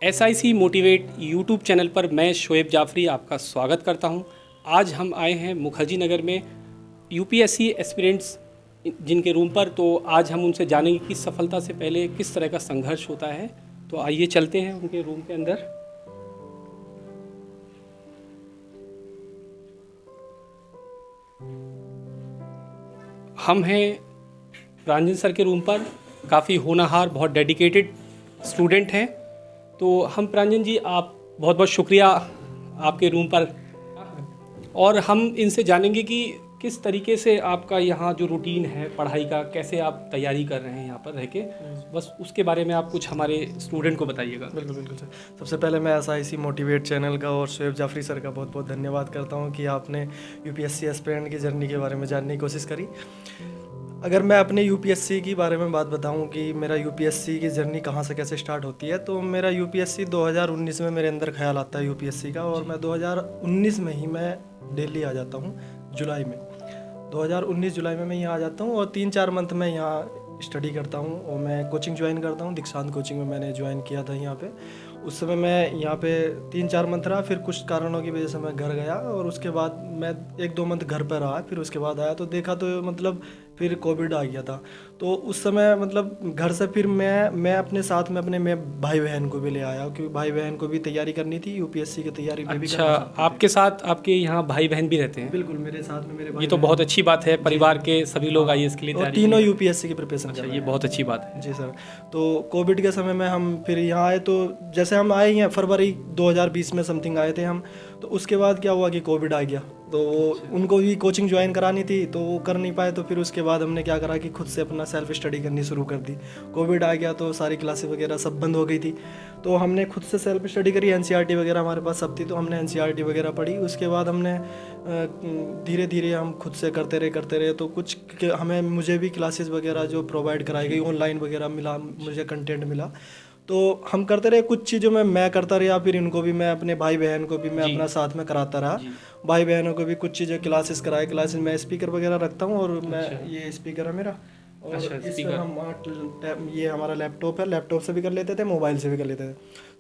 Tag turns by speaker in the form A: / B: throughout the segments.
A: SIC motivate YouTube channel पर मैं शोएब जाफरी आपका स्वागत करता हूं। आज हम आए हैं मुखर्जी नगर में UPSC एस्पिरेंट्स जिनके रूम पर। तो आज हम उनसे जानेंगे कि सफलता से पहले किस तरह का संघर्ष होता है। तो आइए चलते हैं उनके रूम के अंदर। हम हैं प्रांजन सर के रूम पर। काफ़ी होनहार, बहुत डेडिकेटेड स्टूडेंट हैं। तो हम प्रांजन जी, आप बहुत बहुत शुक्रिया आपके रूम पर। और हम इनसे जानेंगे कि किस तरीके से आपका यहाँ जो रूटीन है पढ़ाई का, कैसे आप तैयारी कर रहे हैं यहाँ पर रह के, बस उसके बारे में आप कुछ हमारे स्टूडेंट को बताइएगा।
B: बिल्कुल बिल्कुल सर। सबसे पहले मैं SIC मोटिवेट चैनल का और शोएब जाफरी सर का बहुत बहुत धन्यवाद करता हूँ कि आपने UPSC एस्पिरेंट की जर्नी के बारे में जानने की कोशिश करी। अगर मैं अपने UPSC की बारे में बात बताऊं कि मेरा UPSC की जर्नी कहाँ से कैसे स्टार्ट होती है, तो मेरा UPSC 2019 में मेरे अंदर ख्याल आता है UPSC का, और मैं 2019 में ही मैं दिल्ली आ जाता हूँ। जुलाई में 2019 जुलाई में मैं यहाँ आ जाता हूँ और 3-4 मंथ में यहाँ स्टडी करता हूँ और मैं कोचिंग ज्वाइन करता हूँ। दीक्षांत कोचिंग में मैंने ज्वाइन किया था यहाँ पे। उस समय मैं यहाँ पे 3-4 मंथ रहा, फिर कुछ कारणों की वजह से मैं घर गया और उसके बाद मैं 1-2 मंथ घर पर रहा। फिर उसके बाद आया तो देखा तो मतलब फिर कोविड आ गया था। तो उस समय मतलब घर से फिर मैं अपने साथ में अपने भाई बहन को भी ले आया, क्योंकि भाई बहन को भी तैयारी करनी थी, UPSC की तैयारी में भी
A: अच्छा, आपके साथ आपके यहाँ भाई बहन भी रहते हैं?
B: बिल्कुल, मेरे साथ में मेरे भाई।
A: ये तो बहुत अच्छी बात है। परिवार के सभी लोग IAS के लिए
B: और
A: तैयारी
B: तीनों UPSC की प्रिपरेशन कर
A: अच्छा,
B: रहे
A: ये
B: हैं।
A: बहुत अच्छी बात है
B: जी सर। तो कोविड के समय में हम फिर यहाँ आए, तो जैसे हम आए हैं फरवरी 2020 में समथिंग आए थे हम। तो उसके बाद क्या हुआ कि कोविड आ गया, तो उनको भी कोचिंग ज्वाइन करानी थी तो वो कर नहीं पाए। तो फिर उसके बाद हमने क्या करा कि खुद से अपना सेल्फ स्टडी करनी शुरू कर दी। कोविड आ गया तो सारी क्लासेस वगैरह सब बंद हो गई थी, तो हमने खुद से सेल्फ स्टडी करी। NCERT वगैरह हमारे पास सब थी, तो हमने NCERT वगैरह पढ़ी। उसके बाद हमने धीरे धीरे हम खुद से करते रहे। तो कुछ हमें मुझे भी क्लासेस वगैरह जो प्रोवाइड कराई गई ऑनलाइन वगैरह मिला, मुझे कंटेंट मिला। तो हम करते रहे, कुछ चीज़ों में मैं करता रहा, फिर इनको भी मैं अपने भाई बहन को भी मैं अपना साथ में कराता रहा। भाई बहनों को भी कुछ चीज़ें क्लासेस कराए। क्लासेस में स्पीकर वगैरह रखता हूँ, और मैं ये स्पीकर है मेरा, और इसमें हम ये हमारा लैपटॉप है, लैपटॉप से भी कर लेते थे, मोबाइल से भी कर लेते थे।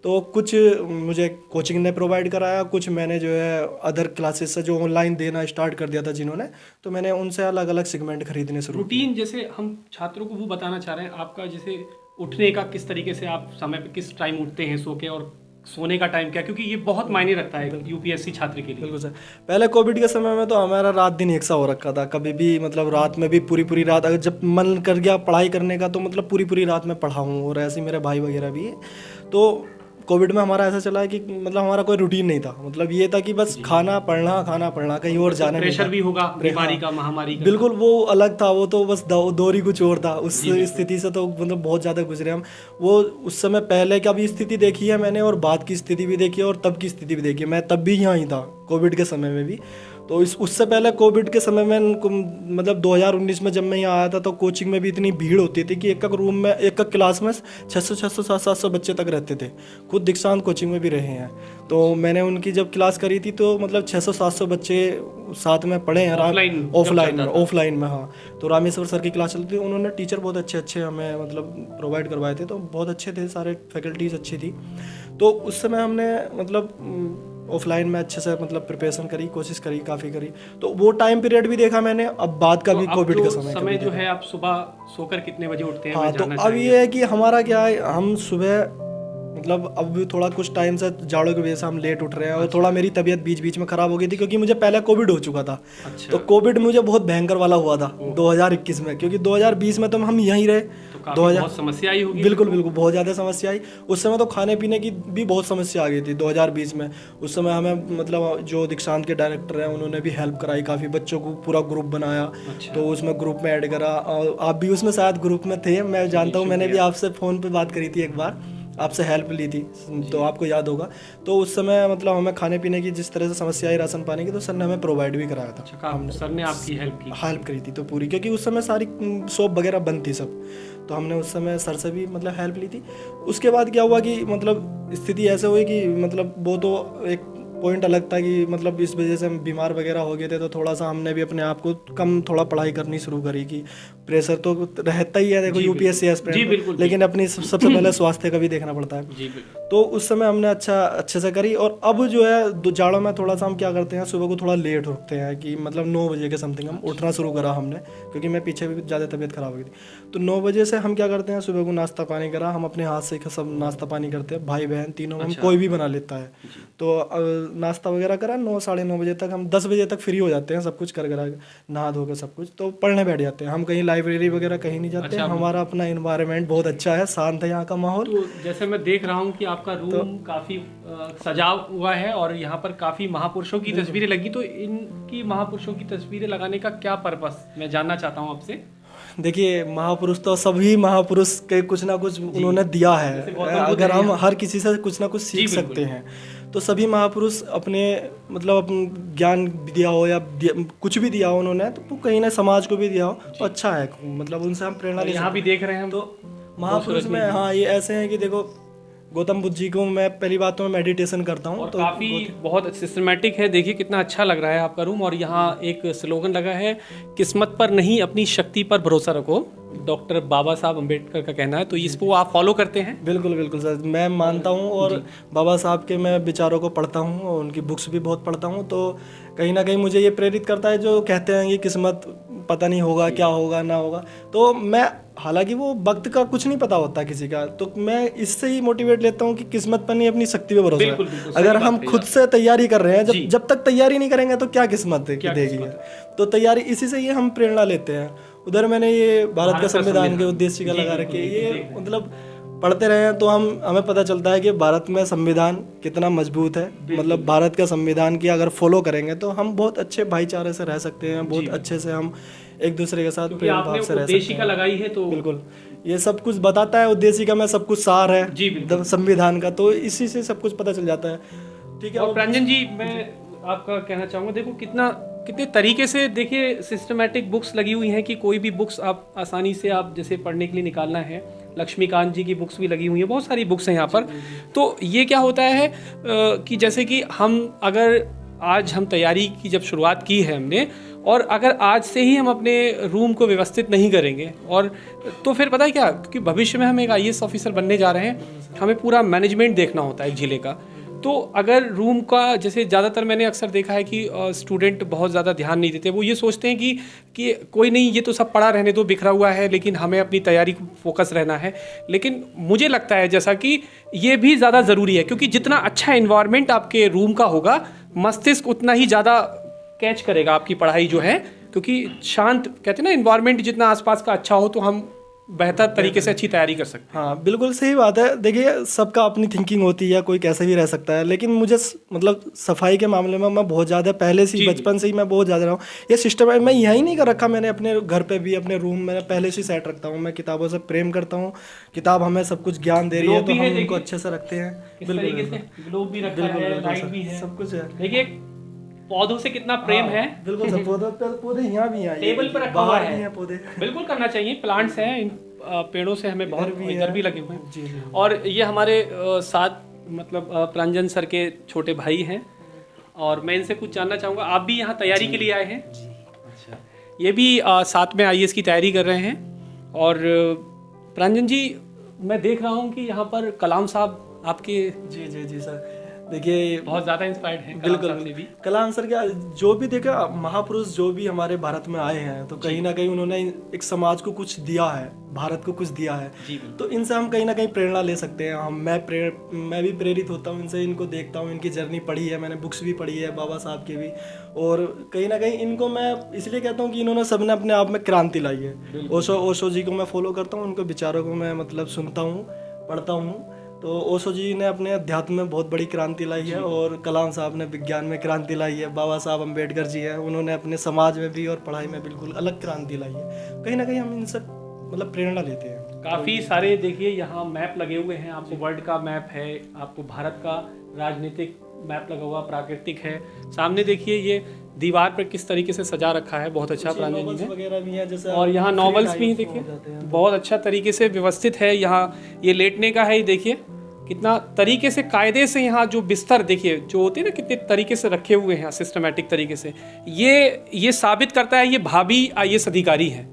B: तो कुछ मुझे कोचिंग ने प्रोवाइड कराया, कुछ मैंने जो है अदर क्लासेस से जो ऑनलाइन देना स्टार्ट कर दिया था जिन्होंने, तो मैंने उनसे अलग अलग सेगमेंट खरीदने शुरू।
A: रूटीन जैसे हम छात्रों को वो बताना चाह रहे हैं आपका, जैसे उठने का किस तरीके से आप समय पे किस टाइम उठते हैं सो के, और सोने का टाइम क्या, क्योंकि ये बहुत मायने रखता है UPSC छात्र के लिए।
B: बिल्कुल सर। पहले कोविड के समय में तो हमारा रात दिन एक सा हो रखा था। कभी भी मतलब रात में भी पूरी रात, अगर जब मन कर गया पढ़ाई करने का तो मतलब पूरी रात में पढ़ा हूँ। और ऐसे मेरे भाई वगैरह भी है। तो कोविड में हमारा ऐसा चला है कि मतलब हमारा कोई रूटीन नहीं था। मतलब ये था कि बस खाना पढ़ना, कहीं और जाना नहीं था।
A: प्रेशर भी होगा बीमारी का, महामारी का।
B: बिल्कुल, वो अलग था। वो तो बस दौर ही कुछ और था। उस स्थिति से तो मतलब बहुत ज़्यादा गुजरे हम। वो उस समय पहले का भी स्थिति देखी है मैंने, और बाद की स्थिति भी देखी है, और तब की स्थिति भी देखी है। मैं तब भी यहाँ ही था कोविड के समय में भी। तो उससे पहले कोविड के समय में मतलब 2019 में जब मैं यहाँ आया था, तो कोचिंग में भी इतनी भीड़ होती थी कि एक रूम में, एक क्लास में 600-700 बच्चे तक रहते थे। खुद दीक्षांत कोचिंग में भी रहे हैं, तो मैंने उनकी जब क्लास करी थी तो मतलब 600-700 बच्चे साथ में पढ़े हैं। ऑफलाइन में हाँ। तो रामेश्वर सर की क्लास चलती थी, उन्होंने टीचर बहुत अच्छे हमें मतलब प्रोवाइड करवाए थे, तो बहुत अच्छे थे, सारे फैकल्टीज अच्छी थी। तो उस समय हमने मतलब ऑफलाइन में अच्छे से मतलब प्रिपरेशन करी, कोशिश करी, काफ़ी करी। तो वो टाइम पीरियड भी देखा मैंने। अब बाद का भी कोविड का समय
A: जो है, आप सुबह सोकर कितने बजे उठते हैं?
B: हाँ, तो अब ये है कि हमारा क्या है, हम सुबह मतलब अब भी थोड़ा कुछ टाइम से जाड़ों की वजह से हम लेट उठ रहे हैं। और थोड़ा मेरी तबीयत बीच में ख़राब हो गई थी, क्योंकि मुझे पहले कोविड हो चुका था। तो कोविड मुझे बहुत भयंकर वाला हुआ था 2021 में, क्योंकि 2020 में तो हम यहीं रहे।
A: तो बहुत समस्या आई होगी।
B: बिल्कुल बहुत ज़्यादा समस्या आई। उस समय तो खाने पीने की भी बहुत समस्या आ गई थी 2020 में। उस समय हमें मतलब जो दीक्षांत के डायरेक्टर हैं उन्होंने भी हेल्प कराई काफ़ी, बच्चों को पूरा ग्रुप बनाया। तो उसमें ग्रुप में ऐड करा, और आप भी उसमें शायद ग्रुप में थे, मैं जानता हूँ। मैंने भी आपसे फ़ोन पर बात करी थी एक बार, आपसे हेल्प ली थी, तो आपको याद होगा। तो उस समय मतलब हमें खाने पीने की जिस तरह से समस्या आई, राशन पानी की, तो सर ने हमें प्रोवाइड भी कराया था।
A: हमने सर ने आपकी हेल्प
B: करी थी तो पूरी, क्योंकि उस समय सारी शॉप वगैरह बंद थी सब। तो हमने उस समय सर से भी मतलब हेल्प ली थी। उसके बाद क्या हुआ कि मतलब स्थिति ऐसे हुई कि मतलब वो तो एक पॉइंट अलग था कि मतलब इस वजह से हम बीमार वगैरह हो गए थे, तो थोड़ा सा हमने भी अपने आप को कम थोड़ा पढ़ाई करनी शुरू करी कि प्रेशर तो रहता ही है, देखो यूपीएससी एस्पिरेंट, लेकिन अपनी सबसे पहले स्वास्थ्य का भी देखना पड़ता है। तो उस समय हमने अच्छे से करी। और अब जो है जाड़ों में थोड़ा सा हम क्या करते हैं, सुबह को थोड़ा लेट उठते हैं कि मतलब 9 बजे के समथिंग हम उठना शुरू करा हमने, क्योंकि मैं पीछे भी ज़्यादा तबीयत खराब हो गई थी। तो 9 बजे से हम क्या करते हैं, सुबह को नाश्ता पानी करा, हम अपने हाथ से सब नाश्ता पानी करते हैं, भाई बहन तीनों में हम कोई भी बना लेता है। तो नाश्ता वगैरह करा, 9 साढ़े 9 बजे तक, हम 10 बजे तक फ्री हो जाते हैं, सब कुछ कर करा नहा धो के सब कुछ, तो पढ़ने बैठ जाते हैं। हम कहीं लाइब्रेरी वगैरह कहीं नहीं जाते। हमारा अपना एनवायरनमेंट बहुत अच्छा है, शांत है यहाँ का माहौल।
A: तो जैसे मैं देख रहा हूँ कि आपका रूम काफ़ी सजा हुआ है और यहाँ पर काफ़ी महापुरुषों की तस्वीरें लगी, तो इनकी महापुरुषों की तस्वीरें लगाने का क्या पर्पस, मैं जानना चाहता हूँ आपसे।
B: देखिए, महापुरुष तो सभी महापुरुष के कुछ ना कुछ उन्होंने दिया है। अगर हम हर किसी से कुछ ना कुछ सीख सकते हैं, तो सभी महापुरुष अपने मतलब ज्ञान दिया हो या कुछ भी दिया हो उन्होंने, तो वो कहीं ना समाज को भी दिया हो, तो अच्छा है, मतलब उनसे हम प्रेरणा ले सकते हैं।
A: यहाँ भी देख रहे हैं हम
B: तो महापुरुष में, हाँ, ये ऐसे हैं कि देखो, गौतम बुद्ध जी को मैं पहली बात तो मैं मेडिटेशन करता हूँ, तो
A: काफ़ी बहुत सिस्टमेटिक है। देखिए कितना अच्छा लग रहा है आपका रूम। और यहाँ एक स्लोगन लगा है, किस्मत पर नहीं अपनी शक्ति पर भरोसा रखो, डॉक्टर बाबा साहब अम्बेडकर का कहना है। तो इसको आप फॉलो करते हैं?
B: बिल्कुल बिल्कुल सर, मैं मानता हूँ और बाबा साहब के मैं विचारों को पढ़ता हूँ और उनकी बुक्स भी बहुत पढ़ता हूँ। तो कहीं ना कहीं मुझे ये प्रेरित करता है, जो कहते हैं कि किस्मत पता नहीं होगा क्या होगा ना होगा, तो मैं, हालांकि वो वक्त का कुछ नहीं पता होता किसी का, तो मैं इससे ही मोटिवेट लेता हूँ कि किस्मत पर नहीं अपनी शक्ति पे भरोसा। अगर हम खुद से तैयारी कर रहे हैं, जब तक तैयारी नहीं करेंगे तो क्या किस्मत देगी। तो तैयारी, इसी से ये हम प्रेरणा लेते हैं। उधर मैंने ये भारत का संविधान के उद्देश्य का लगा रखे, ये मतलब पढ़ते रहे हैं तो हमें पता चलता है कि भारत में संविधान कितना मजबूत है। मतलब भारत का संविधान की अगर फॉलो करेंगे तो हम बहुत अच्छे भाईचारे से रह सकते हैं, बहुत अच्छे से हम एक दूसरे के साथ प्रेम भाव से रह सकते हैं।
A: लगाई है तो
B: बिल्कुल ये सब कुछ बताता है, उद्देशिका में सब कुछ सार है संविधान का, तो इसी से सब कुछ पता चल जाता है। ठीक है।
A: और प्रांजन जी, मैं आपका कहना चाहूँगा, देखो कितने तरीके से, देखिए सिस्टमेटिक बुक्स लगी हुई हैं कि कोई भी बुक्स आप आसानी से आप जैसे पढ़ने के लिए निकालना है। लक्ष्मीकांत जी की बुक्स भी लगी हुई हैं, बहुत सारी बुक्स हैं यहाँ पर। तो ये क्या होता है कि जैसे कि हम अगर आज हम तैयारी की जब शुरुआत की है हमने, और अगर आज से ही हम अपने रूम को व्यवस्थित नहीं करेंगे, और तो फिर पता है क्या, क्योंकि भविष्य में हम एक IAS ऑफिसर बनने जा रहे हैं, हमें पूरा मैनेजमेंट देखना होता है जिले का। तो अगर रूम का, जैसे ज़्यादातर मैंने अक्सर देखा है कि स्टूडेंट बहुत ज़्यादा ध्यान नहीं देते। वो ये सोचते हैं कि कोई नहीं, ये तो सब पड़ा रहने दो, बिखरा हुआ है, लेकिन हमें अपनी तैयारी को फोकस रहना है। लेकिन मुझे लगता है जैसा कि ये भी ज़्यादा ज़रूरी है, क्योंकि जितना अच्छा इन्वायरमेंट आपके रूम का होगा, मस्तिष्क उतना ही ज़्यादा कैच करेगा आपकी पढ़ाई जो है। क्योंकि शांत, कहते हैं ना, इन्वायरमेंट जितना आसपास का अच्छा हो तो हम बेहतर तरीके से अच्छी तैयारी कर सकते हैं।
B: हाँ, बिल्कुल सही बात है। देखिए, सबका अपनी थिंकिंग होती है, कोई कैसे भी रह सकता है, लेकिन मुझे मतलब सफाई के मामले में मैं बहुत ज़्यादा पहले से, बचपन से ही मैं बहुत ज़्यादा रहा हूँ। ये सिस्टम है, मैं यही नहीं कर रखा मैंने, अपने घर पे भी, अपने रूम में पहले से सेट रखता हूँ। मैं किताबों से प्रेम करता हूँ, किताब हमें सब कुछ ज्ञान दे रही है, तो हम उनको अच्छे से रखते हैं।
A: ग्लोब भी रखा है, लाइट भी है,
B: सब कुछ है।
A: देखिए पौधों से कितना प्रेम है।
B: बिल्कुल सर, पौधे यहाँ भी हैं,
A: टेबल पर रखा हुआ है
B: पौधे।
A: बिल्कुल करना चाहिए, प्लांट्स हैं, इन पेड़ों से हमें बहुत इधर भी लगे हुए हैं। और ये हमारे साथ मतलब प्रांजन सर के छोटे भाई हैं, और मैं इनसे कुछ जानना चाहूँगा। आप भी यहाँ तैयारी के लिए आए हैं? अच्छा, ये भी साथ में IAS की तैयारी कर रहे हैं। और प्रांजन जी, मैं देख रहा हूँ कि यहाँ पर कलाम साहब आपके, जी सर, देखिए बहुत ज़्यादा इंस्पायर्ड हैं।
B: बिल्कुल, कलाम सर क्या, जो भी देखा महापुरुष जो भी हमारे भारत में आए हैं, तो कहीं ना कहीं उन्होंने एक समाज को कुछ दिया है, भारत को कुछ दिया है। तो इनसे हम कहीं ना कहीं प्रेरणा ले सकते हैं। मैं भी प्रेरित होता हूँ इनसे, इनको देखता हूँ, इनकी जर्नी पढ़ी है मैंने, बुक्स भी पढ़ी है बाबा साहब की भी, और कहीं ना कहीं इनको मैं इसलिए कहता हूँ कि इन्होंने सबने अपने आप में क्रांति लाई है। ओशो जी को मैं फॉलो करता हूँ, उनके विचारों को मैं मतलब सुनता हूँ, पढ़ता हूँ। तो ओशो जी ने अपने अध्यात्म में बहुत बड़ी क्रांति लाई है, और कलाम साहब ने विज्ञान में क्रांति लाई है। बाबा साहब अम्बेडकर जी हैं, उन्होंने अपने समाज में भी और पढ़ाई में बिल्कुल अलग क्रांति लाई है। कहीं ना कहीं हम इनसे मतलब प्रेरणा लेते हैं।
A: काफ़ी सारे, देखिए यहाँ मैप लगे हुए हैं, आपको वर्ल्ड का मैप है, आपको भारत का राजनीतिक मैप लगा हुआ, प्राकृतिक है। सामने देखिए ये दीवार पर किस तरीके से सजा रखा है, बहुत अच्छा प्रांजन जी ने। और यहाँ नॉवेल्स भी देखिए बहुत अच्छा तरीके से व्यवस्थित है। यहाँ ये लेटने का है, देखिए कितना तरीके से कायदे से यहाँ जो बिस्तर देखिए जो होते हैं ना, कितने तरीके से रखे हुए हैं सिस्टमेटिक तरीके से। ये साबित करता है ये भाभी IAS अधिकारी है।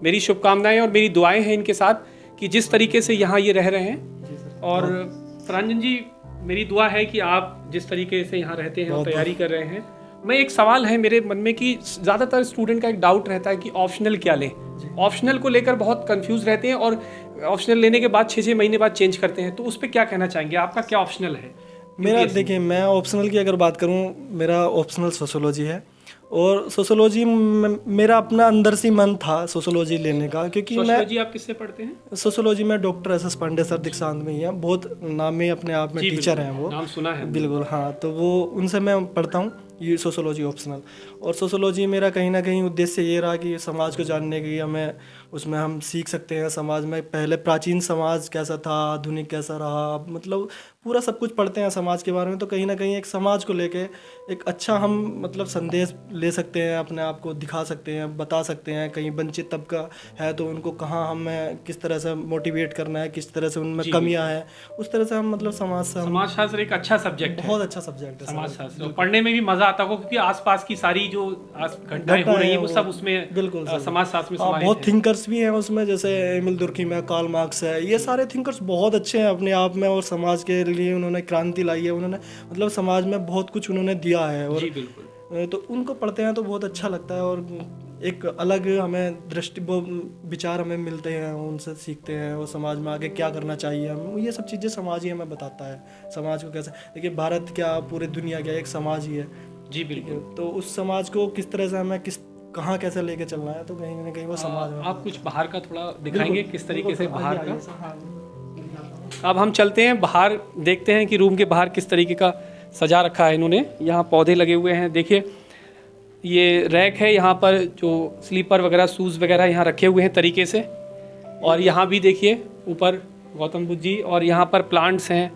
A: मेरी शुभकामनाएं और मेरी दुआएं हैं इनके साथ कि जिस तरीके से यहाँ ये रह रहे हैं। और प्रांजन जी, मेरी दुआ है कि आप जिस तरीके से यहाँ रहते हैं और तैयारी कर रहे हैं, मैं एक सवाल है मेरे मन में कि ज़्यादातर स्टूडेंट का एक डाउट रहता है कि ऑप्शनल क्या लें। ऑप्शनल को लेकर बहुत कंफ्यूज रहते हैं और ऑप्शनल लेने के बाद 6 महीने बाद चेंज करते हैं, तो उस पर क्या कहना चाहेंगे? आपका क्या ऑप्शनल है?
B: मेरा देखिए, मैं ऑप्शनल की अगर बात करूं, मेरा ऑप्शनल सोशोलॉजी है। और सोशोलॉजी मेरा अपना अंदर से मन था सोशोलॉजी लेने का, क्योंकि
A: सोशोलॉजी आप किससे पढ़ते हैं?
B: सोशोलॉजी में डॉक्टर एस पांडे सर दीक्षांत में ही है, बहुत नामी अपने आप में टीचर हैं वो,
A: नाम सुना है
B: बिल्कुल। हाँ, तो वो उनसे मैं पढ़ता हूँ ये सोशोलॉजी ऑप्शनल। और सोशोलॉजी मेरा कहीं ना कहीं उद्देश्य ये रहा कि समाज को जानने की हमें उसमें हम सीख सकते हैं समाज में पहले प्राचीन समाज कैसा था, आधुनिक कैसा रहा, मतलब पूरा सब कुछ पढ़ते हैं समाज के बारे में। तो कहीं ना कहीं एक समाज को लेके एक अच्छा हम मतलब संदेश ले सकते हैं, अपने आप को दिखा सकते हैं, बता सकते हैं। कहीं वंचित तबका है तो उनको कहाँ हमें किस तरह से मोटिवेट करना है, किस तरह से उनमें कमियां हैं, उस तरह से हम मतलब
A: समाजशास्त्र एक अच्छा सब्जेक्ट है,
B: बहुत अच्छा सब्जेक्ट है
A: समाजशास्त्र। पढ़ने में भी मजा आता होगा क्योंकि आसपास की सारी जो घटनाएं हो रही है वो सब उसमें
B: बिल्कुल
A: समाजशास्त्र में समाहित
B: बहुत थिंकर्स भी हैं उसमें, जैसे एमिल दुर्खीम है, कार्ल मार्क्स है, ये सारे थिंकर्स बहुत अच्छे हैं अपने आप में और समाज के लिए उन्होंने क्रांति लाई है। उन्होंने मतलब समाज में बहुत कुछ उन्होंने दिया है। और
A: जी बिल्कुल,
B: तो उनको पढ़ते हैं तो बहुत अच्छा लगता है और एक अलग हमें विचार हमें मिलते हैं, उनसे सीखते हैं और समाज में आगे क्या करना चाहिए हमें, ये सब चीज़ें समाज ही हमें बताता है। समाज को कैसे, देखिए भारत क्या पूरी दुनिया क्या एक समाज ही है।
A: जी बिल्कुल।
B: तो उस समाज को किस तरह से हमें कहाँ कैसे लेके चलना है, तो कहीं ना कहीं वो समाज में।
A: आप कुछ बाहर का थोड़ा दिखाएंगे किस तरीके से बाहर का? अब हम चलते हैं बाहर, देखते हैं कि रूम के बाहर किस तरीके का सजा रखा है इन्होंने। यहाँ पौधे लगे हुए हैं, देखिए ये रैक है, यहाँ पर जो स्लीपर वगैरह शूज़ वगैरह यहाँ रखे हुए हैं तरीके से। और यहाँ भी देखिए ऊपर गौतम बुद्ध जी, और यहाँ पर प्लांट्स हैं।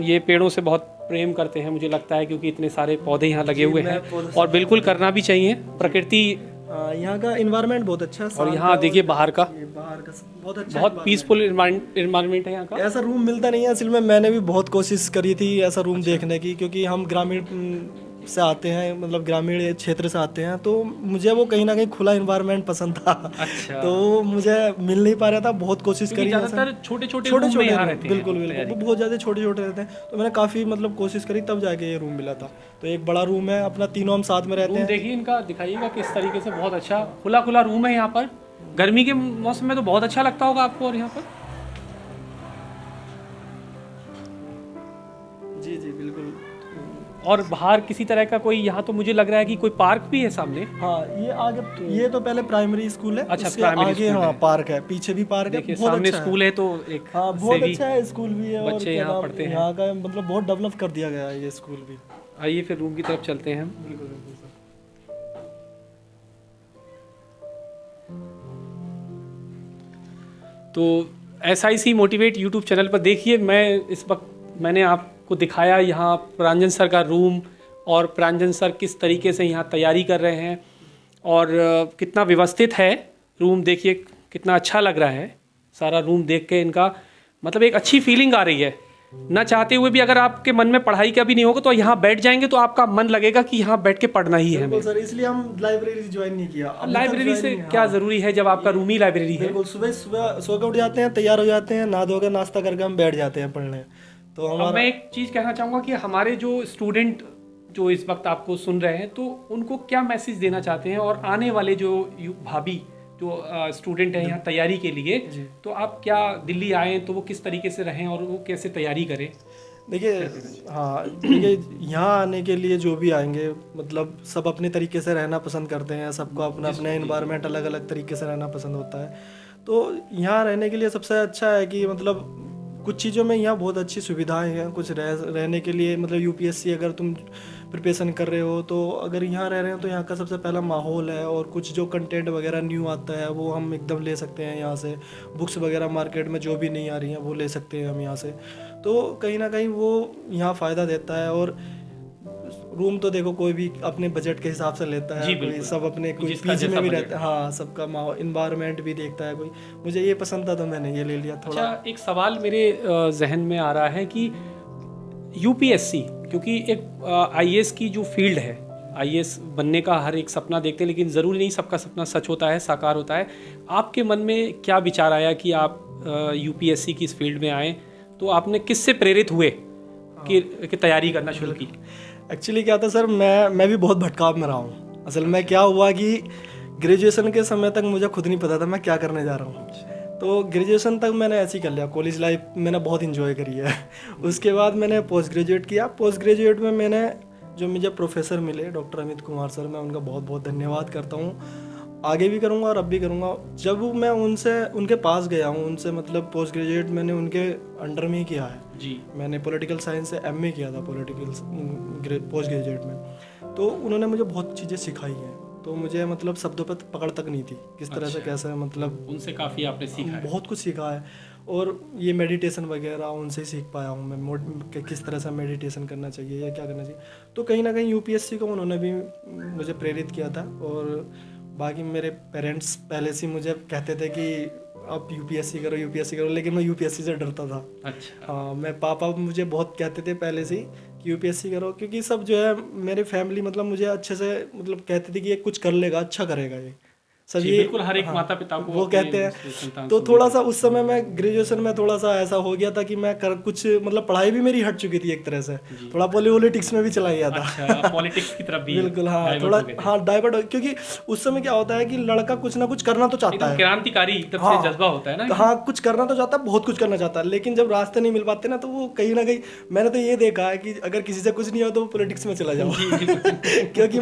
A: ये पेड़ों से बहुत प्रेम करते हैं मुझे लगता है, क्योंकि इतने सारे पौधे यहाँ लगे हुए हैं और बिल्कुल करना भी चाहिए। प्रकृति,
B: यहाँ का इन्वायरमेंट बहुत अच्छा है।
A: और यहाँ देखिए बाहर का
B: बहुत अच्छा,
A: बहुत पीसफुल इन्वायरमेंट है यहाँ का।
B: ऐसा रूम मिलता नहीं है असल में। मैंने भी बहुत कोशिश करी थी ऐसा रूम देखने की, क्योंकि हम ग्रामीण से आते हैं, मतलब ग्रामीण क्षेत्र से आते हैं, तो मुझे वो कहीं ना कहीं खुला इन्वायरमेंट पसंद था।
A: अच्छा।
B: तो मुझे मिल नहीं पा रहा था, बहुत कोशिश करी।
A: ज़्यादातर छोटे छोटे यहाँ रहते हैं।
B: बिल्कुल बिल्कुल, वो बहुत ज़्यादा छोटे छोटे रहते हैं। तो मैंने काफ़ी मतलब कोशिश करी तब जाके ये रूम मिला था। तो एक बड़ा रूम है अपना, तीनों हम साथ में रहते हैं।
A: देखिए इनका दिखाइएगा किस तरीके से, बहुत अच्छा खुला खुला रूम है यहाँ पर। गर्मी के मौसम में तो बहुत अच्छा लगता होगा आपको। और यहाँ पर
B: जी जी बिल्कुल।
A: और बाहर किसी तरह का कोई, यहाँ तो मुझे लग रहा है कि कोई पार्क भी है सामने।
B: हाँ, ये आगे ये तो पहले प्राइमरी स्कूल है।
A: अच्छा,
B: उसके आगे हाँ पार्क है, पीछे भी पार्क है। बहुत
A: सामने
B: अच्छा
A: स्कूल है तो एक
B: हाँ बहुत अच्छा है स्कूल भी है।
A: बच्चे यहाँ पढ़ते हैं।
B: यहाँ का मतलब बहुत डेवलप कर दिया गया है ये स्कूल भी।
A: आइए फिर रूम की तरफ चलते हैं हम।
B: बिल्कुल बिल्कुल सर।
A: तो SIC मोटिवेट यूट्यूब चैनल पर देखिए, मैं इस वक्त मैंने आपको दिखाया यहाँ प्रांजन सर का रूम, और प्रांजन सर किस तरीके से यहाँ तैयारी कर रहे हैं और कितना व्यवस्थित है रूम। देखिए कितना अच्छा लग रहा है सारा रूम देख के। इनका मतलब एक अच्छी फीलिंग आ रही है, ना चाहते हुए भी। अगर आपके मन में पढ़ाई का भी नहीं होगा तो यहाँ बैठ जाएंगे तो आपका मन लगेगा कि यहाँ बैठ के पढ़ना ही है हमें।
B: सर इसलिए हम लाइब्रेरी ज्वाइन नहीं किया।
A: लाइब्रेरी से क्या ज़रूरी है जब आपका रूम ही लाइब्रेरी है।
B: बिल्कुल, सुबह सुबह सो के उठ जाते हैं, तैयार हो जाते हैं, नहा धोकर नाश्ता करके हम बैठ जाते हैं पढ़ने। तो
A: अब मैं एक चीज़ कहना चाहूँगा कि हमारे जो स्टूडेंट जो इस वक्त आपको सुन रहे हैं, तो उनको क्या मैसेज देना चाहते हैं, और आने वाले जो भाभी जो स्टूडेंट हैं यहाँ तैयारी के लिए, तो आप क्या दिल्ली आए तो वो किस तरीके से रहें और वो कैसे तैयारी करें?
B: देखिए हाँ, देखिए यहाँ आने के लिए जो भी आएंगे मतलब सब अपने तरीके से रहना पसंद करते हैं। सबको अपना अपना एनवायरनमेंट अलग अलग तरीके से रहना पसंद होता है। तो यहाँ रहने के लिए सबसे अच्छा है कि मतलब कुछ चीज़ों में यहाँ बहुत अच्छी सुविधाएं हैं। कुछ रहने के लिए मतलब UPSC अगर तुम प्रिपरेशन कर रहे हो तो अगर यहाँ रह रहे हो तो यहाँ का सबसे पहला माहौल है, और कुछ जो कंटेंट वगैरह न्यू आता है वो हम एकदम ले सकते हैं यहाँ से। बुक्स वगैरह मार्केट में जो भी नहीं आ रही हैं वो ले सकते हैं हम यहाँ से। तो कहीं ना कहीं वो यहाँ फ़ायदा देता है। और रूम तो देखो कोई भी अपने बजट के हिसाब से लेता है, कोई सब अपने कोई पीजी में भी रहता है। हाँ, सबका माहौल इन्वायरमेंट भी देखता है। कोई मुझे ये पसंद था तो मैंने ये ले लिया थोड़ा।
A: अच्छा, एक सवाल मेरे जहन में आ रहा है कि UPSC क्योंकि एक IAS की जो फील्ड है आईएएस बनने का हर एक सपना देखते हैं, लेकिन ज़रूरी नहीं सबका सपना सच होता है, साकार होता है। आपके मन में क्या विचार आया कि आप यूपीएससी की इस फील्ड में आए? तो आपने किससे प्रेरित हुए कि तैयारी करना शुरू की?
B: एक्चुअली क्या था सर, मैं भी बहुत भटकाव में रहा हूँ। असल में क्या हुआ कि ग्रेजुएशन के समय तक मुझे खुद नहीं पता था मैं क्या करने जा रहा हूँ। तो ग्रेजुएशन तक मैंने ऐसे ही कर लिया, कॉलेज लाइफ मैंने बहुत इन्जॉय करी है। उसके बाद मैंने पोस्ट ग्रेजुएट किया। पोस्ट ग्रेजुएट में मैंने जो मुझे प्रोफेसर मिले डॉक्टर अमित कुमार सर, मैं उनका बहुत बहुत धन्यवाद करता हूँ। आगे भी करूँगा और अब भी करूँगा। जब मैं उनके पास गया हूँ, उनसे मतलब पोस्ट ग्रेजुएट मैंने उनके अंडर में ही किया है
A: जी।
B: मैंने पॉलिटिकल साइंस से एमए किया था पॉलिटिकल पोस्ट ग्रेजुएट में। तो उन्होंने मुझे बहुत चीज़ें सिखाई हैं। तो मुझे मतलब शब्दों पर पकड़ तक नहीं थी किस तरह से कैसे मतलब
A: उनसे काफ़ी आपने सीखा है?
B: बहुत कुछ सीखा है। और ये मेडिटेशन वगैरह उनसे ही सीख पाया हूँ मैं, कि किस तरह से मेडिटेशन करना चाहिए या क्या करना चाहिए। तो कहीं ना कहीं यूपीएससी को उन्होंने भी मुझे प्रेरित किया था। और बाकी मेरे पेरेंट्स पहले से मुझे कहते थे कि आप यूपीएससी करो, लेकिन मैं यूपीएससी से डरता था।
A: अच्छा।
B: हाँ, मैं पापा मुझे बहुत कहते थे पहले से ही कि यूपीएससी करो, क्योंकि सब जो है मेरी फैमिली मतलब मुझे अच्छे से मतलब कहते थे कि ये कुछ कर लेगा, अच्छा करेगा ये सब। ये
A: बिल्कुल हर एक माता पिता को
B: वो कहते हैं। तो थोड़ा सा उस समय मैं ग्रेजुएशन में थोड़ा सा ऐसा हो गया था कि मैं कुछ मतलब पढ़ाई भी मेरी हट चुकी थी एक तरह से, थोड़ा पॉलिटिक्स में भी चला गया था।
A: अच्छा, पॉलिटिक्स की तरफ भी
B: बिल्कुल हाँ, थोड़ा हाँ डाइवर्ट, क्योंकि उस समय क्या होता है कि लड़का कुछ ना कुछ करना तो चाहता है,
A: क्रांतिकारी तरफ से जज्बा होता है ना।
B: हाँ, कुछ करना तो चाहता है, बहुत कुछ करना चाहता है, लेकिन जब रास्ते नहीं मिल पाते ना तो वो कहीं ना कहीं मैंने तो ये देखा है कि अगर किसी से कुछ नहीं हो तो वो पॉलिटिक्स में चला जाओ। क्योंकि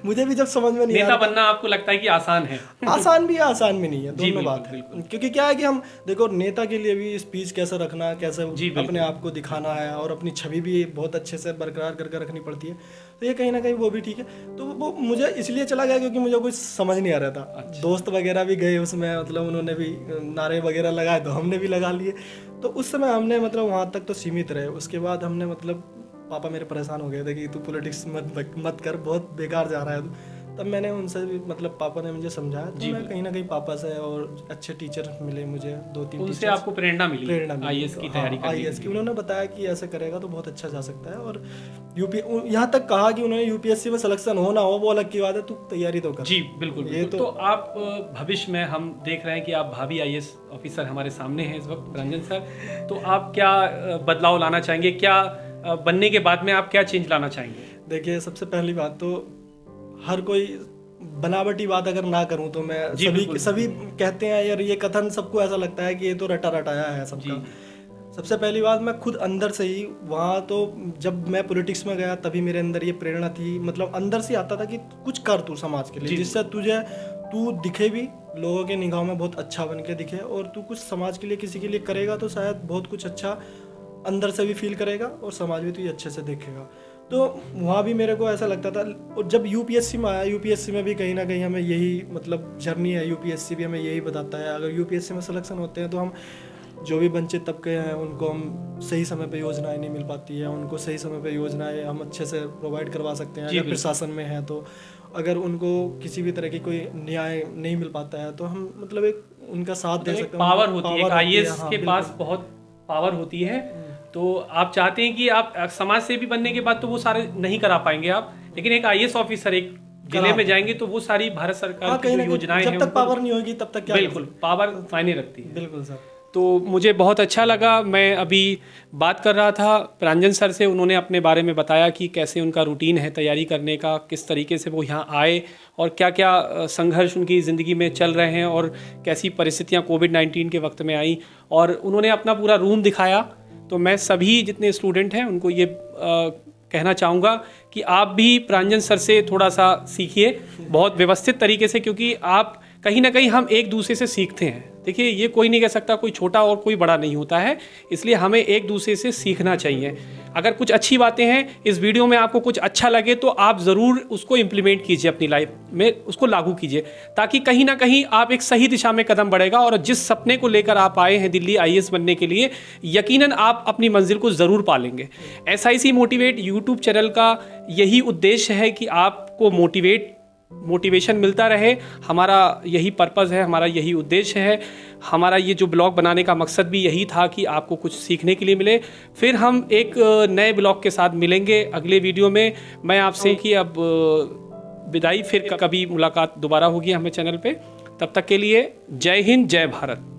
B: मुझे भी जब समझ में नहीं
A: नेता बनना आपको लगता है कि आसान है?
B: आसान भी है, आसान भी नहीं है, दोनों बात है। क्योंकि क्या है कि हम देखो नेता के लिए भी स्पीच कैसे रखना, कैसे अपने आप को दिखाना है और अपनी छवि भी बहुत अच्छे से बरकरार करके रखनी पड़ती है। तो ये कहीं ना कहीं वो भी ठीक है। तो वो मुझे इसलिए चला गया क्योंकि मुझे कुछ समझ नहीं आ रहा था। अच्छा। दोस्त वगैरह भी गए उसमें, मतलब उन्होंने भी नारे वगैरह लगाए तो हमने भी लगा लिए। तो उस समय हमने मतलब वहाँ तक तो सीमित रहे। उसके बाद हमने मतलब पापा मेरे परेशान हो गए थे कि तू पॉलिटिक्स मत कर, बहुत बेकार जा रहा है तू। तब मैंने उनसे भी मतलब पापा ने मुझे समझाया, तो मैं कहीं ना कहीं पापा से और अच्छे टीचर मिले मुझे, 2-3
A: उनसे आपको प्रेरणा मिली आईएएस की तैयारी करने
B: आईएएस की। उन्होंने बताया कि ऐसे करेगा तो बहुत अच्छा जा सकता है। और यहाँ तक कहा कि उन्होंने यूपीएससी में सिलेक्शन हो ना हो वो अलग की बात है, तू तैयारी तो कर।
A: जी बिल्कुल। ये तो आप भविष्य में हम देख रहे हैं कि आप भावी आईएएस ऑफिसर हमारे सामने हैं इस वक्त रंजन सर। तो आप क्या बदलाव लाना चाहेंगे, क्या बनने के बाद में आप क्या चेंज लाना चाहेंगे?
B: देखिए, सबसे पहली बात तो हर कोई बनावटी बात अगर ना करूं तो मैं सभी कहते हैं यार, ये कथन सबको ऐसा लगता है कि ये तो रटा रटाया है सबका। सबसे पहली बात, मैं खुद अंदर से ही वहाँ, तो जब मैं पॉलिटिक्स में गया तभी मेरे अंदर ये प्रेरणा थी, मतलब अंदर से आता था कि कुछ कर तू समाज के लिए, जिससे तू दिखे भी लोगों के निगाहों में बहुत अच्छा बन के दिखे, और तू कुछ समाज के लिए किसी के लिए करेगा तो शायद बहुत कुछ अच्छा अंदर से भी फील करेगा और समाज भी तुझे अच्छे से देखेगा। तो वहाँ भी मेरे को ऐसा लगता था। और जब यूपीएससी में आया, यूपीएससी में भी कहीं ना कहीं हमें यही मतलब जर्नी है, यूपीएससी भी हमें यही बताता है। अगर यूपीएससी में सिलेक्शन होते हैं तो हम जो भी वंचित तबके हैं उनको हम सही समय पे योजनाएं नहीं मिल पाती है, उनको सही समय पे योजनाएं हम अच्छे से प्रोवाइड करवा सकते हैं अगर प्रशासन में है तो। अगर उनको किसी भी तरह की कोई न्याय नहीं मिल पाता है तो हम मतलब एक उनका साथ दे सकते हैं।
A: पावर होती है, आईएएस के पास बहुत पावर होती है। तो आप चाहते हैं कि आप समाज सेवी बनने के बाद तो वो सारे नहीं करा पाएंगे आप, लेकिन एक आईएएस ऑफिसर एक जिले में जाएंगे तो वो सारी भारत सरकार की जो योजनाएं हैं,
B: जब तक पावर नहीं होगी तब तक क्या,
A: बिल्कुल पावर मायने रखती है।
B: बिल्कुल सर।
A: तो मुझे बहुत अच्छा लगा। मैं अभी बात कर रहा था प्रांजन सर से, उन्होंने अपने बारे में बताया कि कैसे उनका रूटीन है तैयारी करने का, किस तरीके से वो यहाँ आए और क्या क्या संघर्ष उनकी ज़िंदगी में चल रहे हैं और कैसी परिस्थितियाँ कोविड-19 के वक्त में आई, और उन्होंने अपना पूरा रूम दिखाया। तो मैं सभी जितने स्टूडेंट हैं उनको ये कहना चाहूँगा कि आप भी प्रांजन सर से थोड़ा सा सीखिए बहुत व्यवस्थित तरीके से, क्योंकि आप कहीं ना कहीं हम एक दूसरे से सीखते हैं। देखिए, ये कोई नहीं कह सकता कोई छोटा और कोई बड़ा नहीं होता है, इसलिए हमें एक दूसरे से सीखना चाहिए। अगर कुछ अच्छी बातें हैं इस वीडियो में, आपको कुछ अच्छा लगे तो आप ज़रूर उसको इम्प्लीमेंट कीजिए अपनी लाइफ में, उसको लागू कीजिए, ताकि कहीं ना कहीं आप एक सही दिशा में कदम बढ़ेगा और जिस सपने को लेकर आप आए हैं दिल्ली आईएएस बनने के लिए, यकीनन आप अपनी मंजिल को ज़रूर पालेंगे। SIC मोटिवेट यूट्यूब चैनल का यही उद्देश्य है कि आपको मोटिवेट मोटिवेशन मिलता रहे। हमारा यही पर्पज़ है, हमारा यही उद्देश्य है। हमारा ये जो ब्लॉग बनाने का मकसद भी यही था कि आपको कुछ सीखने के लिए मिले। फिर हम एक नए ब्लॉग के साथ मिलेंगे अगले वीडियो में। मैं आपसे कि अब विदाई, फिर कभी मुलाकात दोबारा होगी हमें चैनल पे। तब तक के लिए जय हिंद, जय भारत।